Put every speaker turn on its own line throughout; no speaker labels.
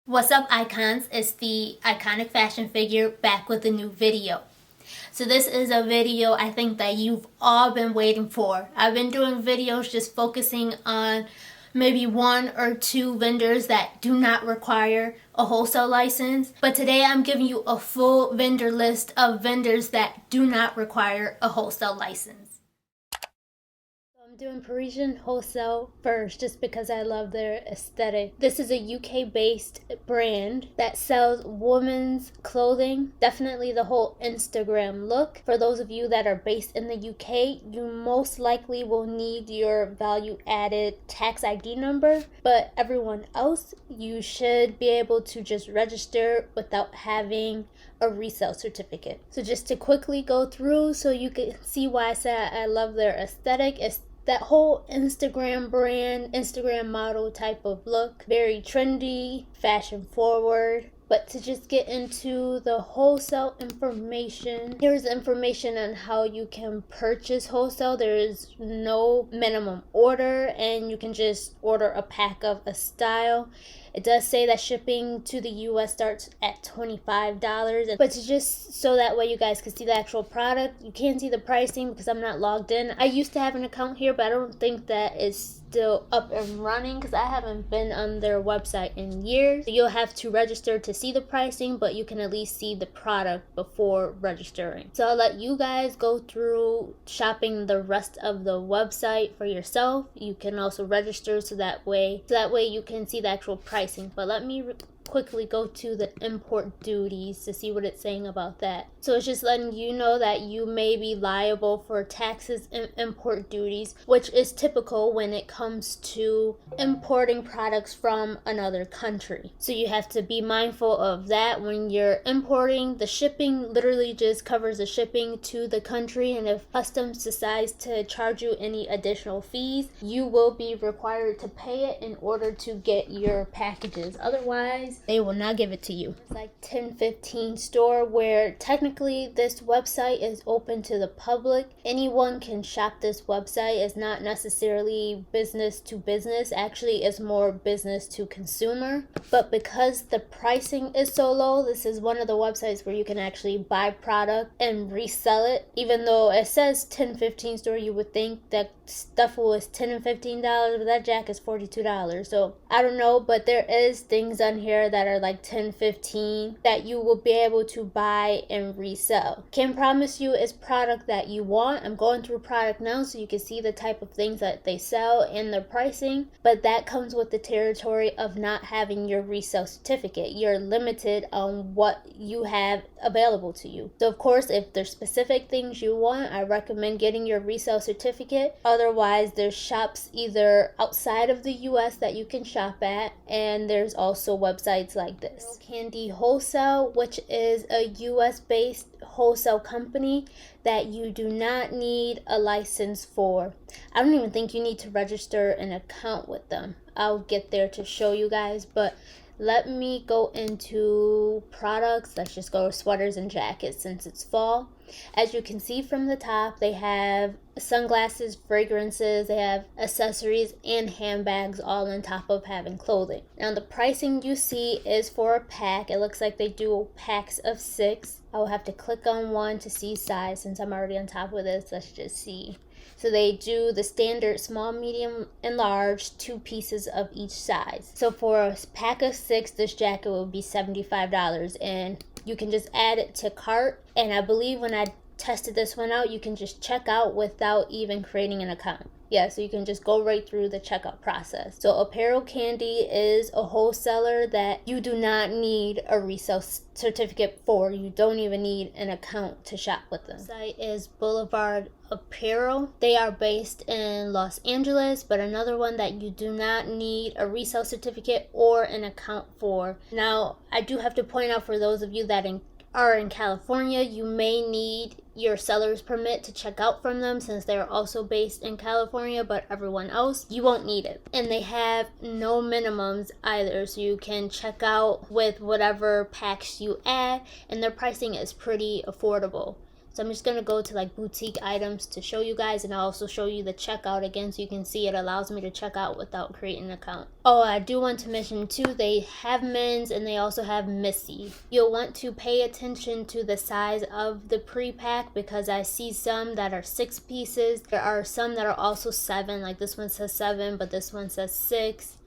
What's up, icons? It's the iconic fashion figure back with a new video. So this is a video I think that you've all been waiting for. I've been doing videos just focusing on maybe one or two vendors that do not require a wholesale license. But today I'm giving you a full vendor list of vendors that do not require a wholesale license. I'm doing Parisian Wholesale first just because I love their aesthetic. This is a UK based brand that sells women's clothing. Definitely the whole Instagram look. For those of you that are based in the UK, you most likely will need your value added tax ID number, but everyone else, you should be able to just register without having a resale certificate. So just to quickly go through so you can see why I said I love their aesthetic. It's that whole Instagram brand, Instagram model type of look. Very trendy, fashion forward. But to just get into the wholesale information, here's information on how you can purchase wholesale. There is no minimum order and you can just order a pack of a style. It does say that shipping to the US starts at $25, but to just so that way you guys can see the actual product. You can't see the pricing because I'm not logged in. I used to have an account here, but I don't think that is still up and running because I haven't been on their website in years. So you'll have to register to see the pricing, but you can at least see the product before registering. So I'll let you guys go through shopping the rest of the website for yourself. You can also register so that way you can see the actual pricing. But let me quickly go to the import duties to see what it's saying about that. So it's just letting you know that you may be liable for taxes and import duties, which is typical when it comes to importing products from another country. So you have to be mindful of that when you're importing. The shipping literally just covers the shipping to the country, and if customs decides to charge you any additional fees, you will be required to pay it in order to get your packages. Otherwise, they will not give it to you. It's like 1015 store where technically this website is open to the public. Anyone can shop this website. It's not necessarily business to business. Actually, it's more business to consumer. But because the pricing is so low, this is one of the websites where you can actually buy product and resell it. Even though it says 1015 store, you would think that stuff was $10 and $15, but that jacket is $42. So I don't know, but there is things on here that are like 10, 15 that you will be able to buy and resell. Can't promise you it's product that you want. I'm going through product now so you can see the type of things that they sell and their pricing, but that comes with the territory of not having your resale certificate. You're limited on what you have available to you. So of course, if there's specific things you want, I recommend getting your resale certificate. Otherwise, there's shops either outside of the US that you can shop at, and there's also websites like this. Candy Wholesale, which is a US based wholesale company that you do not need a license for. I don't even think you need to register an account with them. I'll get there to show you guys, but let me go into products. Let's just go with sweaters and jackets since it's fall. As you can see from the top, they have sunglasses, fragrances, they have accessories and handbags all on top of having clothing. Now the pricing you see is for a pack. It looks like they do packs of 6. I will have to click on one to see size since I'm already on top of this. Let's just see. So they do the standard small, medium, and large, 2 pieces of each size. So for a pack of 6, this jacket will be $75, and you can just add it to cart. And I believe when I tested this one out, you can just check out without even creating an account. Yeah, so you can just go right through the checkout process. So Apparel Candy is a wholesaler that you do not need a resale certificate for. You don't even need an account to shop with them. The site is Boulevard Apparel. They are based in Los Angeles, but another one that you do not need a resale certificate or an account for. Now, I do have to point out for those of you that are in California, you may need your seller's permit to check out from them since they're also based in California, but everyone else, you won't need it. And they have no minimums either, so you can check out with whatever packs you add, and their pricing is pretty affordable. So I'm just going to go to like boutique items to show you guys, and I'll also show you the checkout again so you can see it allows me to check out without creating an account. Oh, I do want to mention too, they have men's and they also have Missy. You'll want to pay attention to the size of the pre-pack because I see some that are 6 pieces. There are some that are also 7, like this one says 7 but this one says 6.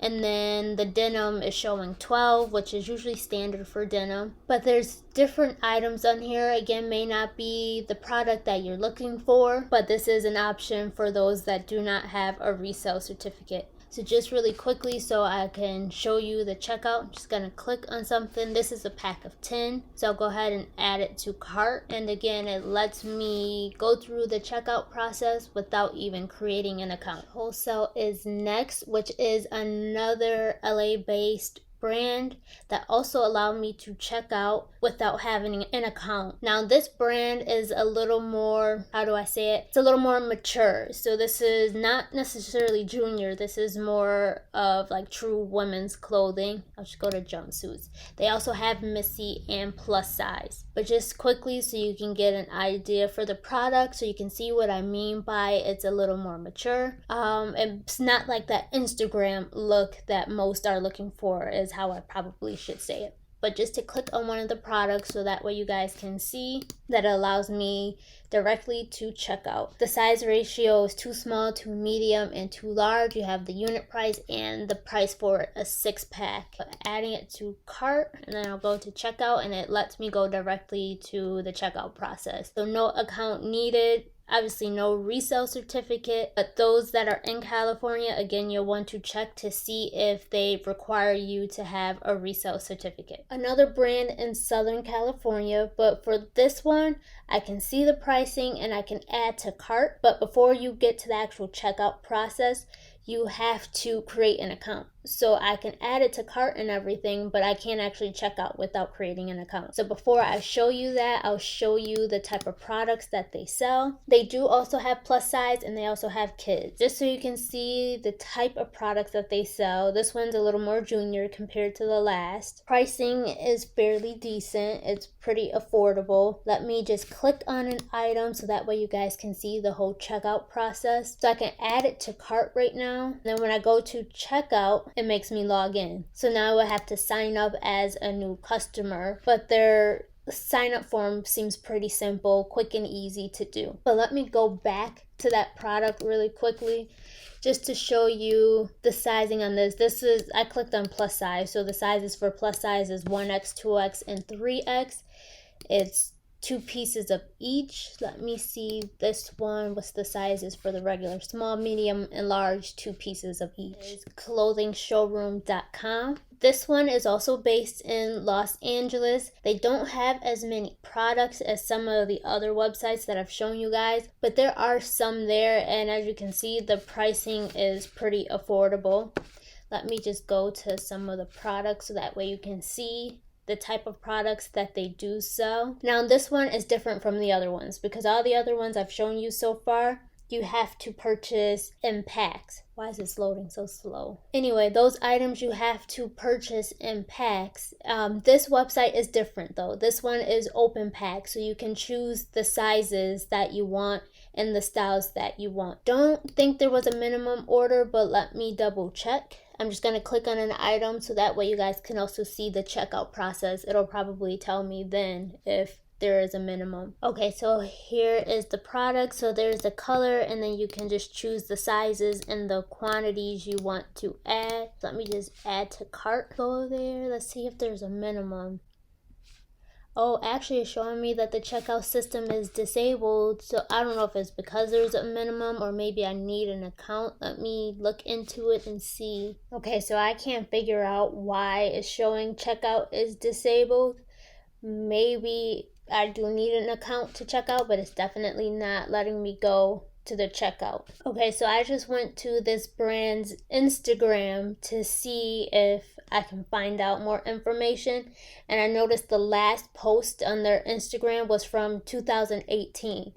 And then the denim is showing 12, which is usually standard for denim. But there's different items on here. Again, may not be the product that you're looking for, but this is an option for those that do not have a resale certificate. So just really quickly so I can show you the checkout, I'm just going to click on something. This is a pack of 10. So I'll go ahead and add it to cart. And again, it lets me go through the checkout process without even creating an account. Wholesale is next, which is another LA-based brand that also allowed me to check out without having an account. Now this brand is a little more, how do I say it? It's a little more mature. So this is not necessarily junior. This is more of like true women's clothing. I'll just go to jumpsuits. They also have Missy and plus size. But just quickly so you can get an idea for the product, so you can see what I mean by it's a little more mature. It's not like that Instagram look that most are looking for, is how I probably should say it. But just to click on one of the products so that way you guys can see that it allows me directly to check out. The size ratio is too small, too medium, and too large. You have the unit price and the price for a 6-pack. Adding it to cart, and then I'll go to checkout, and it lets me go directly to the checkout process. So no account needed. Obviously no resale certificate, but those that are in California, again, you'll want to check to see if they require you to have a resale certificate. Another brand in Southern California, but for this one, I can see the pricing and I can add to cart, but before you get to the actual checkout process, you have to create an account. So I can add it to cart and everything, but I can't actually check out without creating an account. So before I show you that, I'll show you the type of products that they sell. They do also have plus size and they also have kids. Just so you can see the type of products that they sell. This one's a little more junior compared to the last. Pricing is fairly decent. It's pretty affordable. Let me just click on an item so that way you guys can see the whole checkout process. So I can add it to cart right now. And then when I go to checkout, it makes me log in. So now I will have to sign up as a new customer, but their sign up form seems pretty simple, quick and easy to do. But let me go back to that product really quickly just to show you the sizing on this. This is, I clicked on plus size, so the sizes for plus size is 1X, 2X, and 3X. It's 2 pieces of each. Let me see this one. What's the sizes for the regular? Small, medium, and large, 2 pieces of each. It's clothingshowroom.com. This one is also based in Los Angeles. They don't have as many products as some of the other websites that I've shown you guys, but there are some there, and as you can see, the pricing is pretty affordable. Let me just go to some of the products so that way you can see the type of products that they do sell. Now this one is different from the other ones because all the other ones I've shown you so far, you have to purchase in packs. Why is this loading so slow? Anyway, those items you have to purchase in packs. This website is different though. This one is open pack, so you can choose the sizes that you want and the styles that you want. Don't think there was a minimum order, but let me double check. I'm just going to click on an item so that way you guys can also see the checkout process. It'll probably tell me then if there is a minimum. Okay, so here is the product. So there's the color, and then you can just choose the sizes and the quantities you want to add. Let me just add to cart. Go there. Let's see if there's a minimum. Oh, actually it's showing me that the checkout system is disabled. So I don't know if it's because there's a minimum or maybe I need an account. Let me look into it and see. Okay, so I can't figure out why it's showing checkout is disabled. Maybe I do need an account to check out, but it's definitely not letting me go to the checkout. Okay, so I just went to this brand's Instagram to see if I can find out more information, and I noticed the last post on their Instagram was from 2018.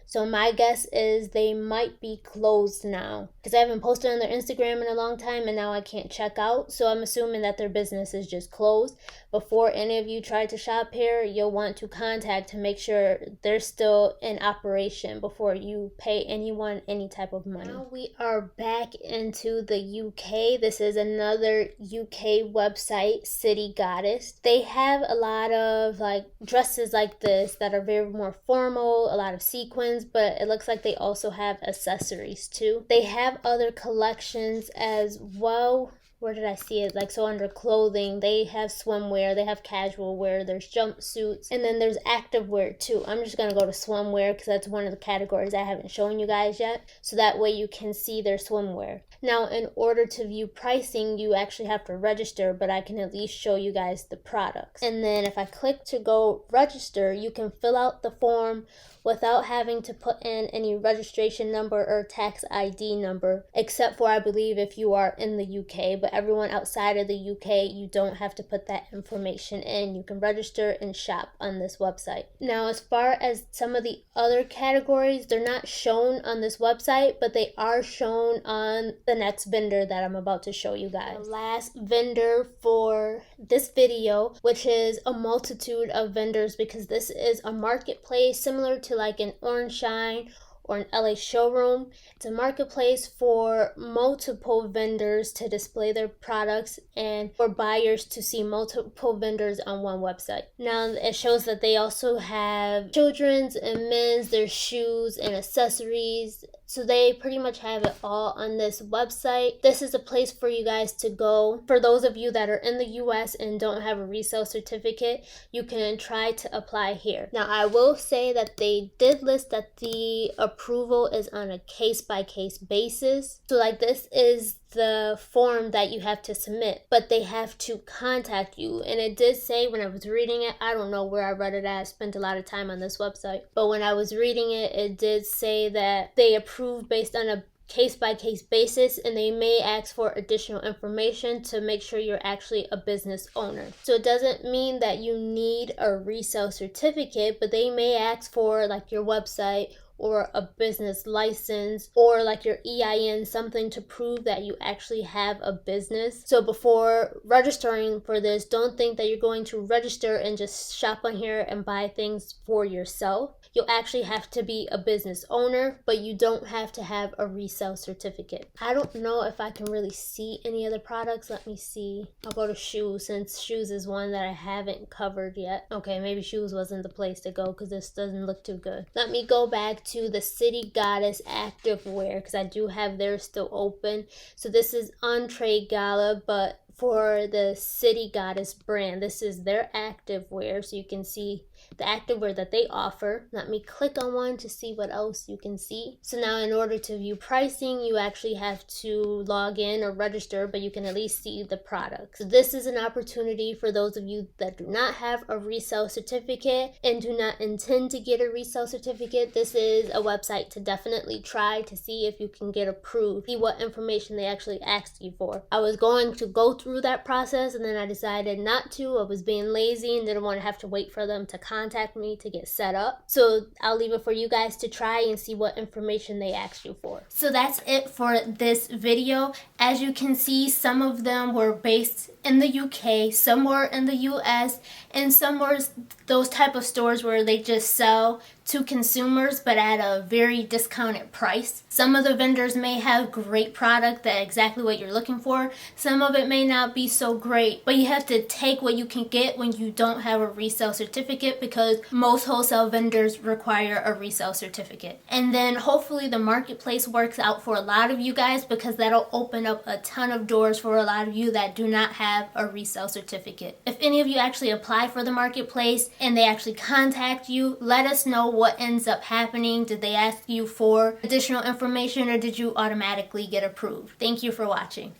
So my guess is they might be closed now because I haven't posted on their Instagram in a long time and now I can't check out. So I'm assuming that their business is just closed. Before any of you try to shop here, you'll want to contact to make sure they're still in operation before you pay anyone any type of money. Now we are back into the UK. This is another UK website, City Goddess. They have a lot of like dresses like this that are very more formal, a lot of sequins, but it looks like they also have accessories too. They have other collections as well. Where did I see it? Like, so under clothing, they have swimwear, they have casual wear, there's jumpsuits, and then there's active wear too. I'm just going to go to swimwear because that's one of the categories I haven't shown you guys yet. So that way you can see their swimwear. Now, in order to view pricing, you actually have to register, but I can at least show you guys the products. And then if I click to go register, you can fill out the form without having to put in any registration number or tax ID number, except for I believe if you are in the UK, but everyone outside of the UK, you don't have to put that information in. You can register and shop on this website. Now, as far as some of the other categories, they're not shown on this website, but they are shown on the next vendor that I'm about to show you guys. The last vendor for this video, which is a multitude of vendors because this is a marketplace similar to like an Orange Shine or an LA Showroom. It's a marketplace for multiple vendors to display their products and for buyers to see multiple vendors on one website. Now it shows that they also have children's and men's, their shoes and accessories. So they pretty much have it all on this website. This is a place for you guys to go. For those of you that are in the US and don't have a resale certificate, you can try to apply here. Now I will say that they did list that the approval is on a case-by-case basis. So like this is the form that you have to submit, but they have to contact you. And it did say when I was reading it, I don't know where I read it at, I spent a lot of time on this website, but when I was reading it, it did say that they approved based on a case-by-case basis, and they may ask for additional information to make sure you're actually a business owner. So it doesn't mean that you need a resale certificate, but they may ask for like your website or a business license or like your EIN, something to prove that you actually have a business. So before registering for this, don't think that you're going to register and just shop on here and buy things for yourself. You'll actually have to be a business owner, but you don't have to have a resale certificate. I don't know if I can really see any other products. Let me see. I'll go to shoes since shoes is one that I haven't covered yet. Okay, maybe shoes wasn't the place to go because this doesn't look too good. Let me go back to the City Goddess activewear because I do have theirs still open. So this is Entree Gala, but for the City Goddess brand, this is their activewear, so you can see the activewear that they offer. Let me click on one to see what else you can see. So now in order to view pricing, you actually have to log in or register, but you can at least see the products. So this is an opportunity for those of you that do not have a resale certificate and do not intend to get a resale certificate. This is a website to definitely try to see if you can get approved, see what information they actually asked you for. I was going to go through that process and then I decided not to. I was being lazy and didn't want to have to wait for them to contact me to get set up. So I'll leave it for you guys to try and see what information they asked you for. So that's it for this video. As you can see, some of them were based in the UK, some were in the US, and some were those type of stores where they just sell to consumers but at a very discounted price. Some of the vendors may have great product that exactly what you're looking for. Some of it may not be so great, but you have to take what you can get when you don't have a resale certificate because most wholesale vendors require a resale certificate. And then hopefully the marketplace works out for a lot of you guys because that'll open up a ton of doors for a lot of you that do not have a resale certificate. If any of you actually apply for the marketplace and they actually contact you, let us know what ends up happening. Did they ask you for additional information or did you automatically get approved? Thank you for watching.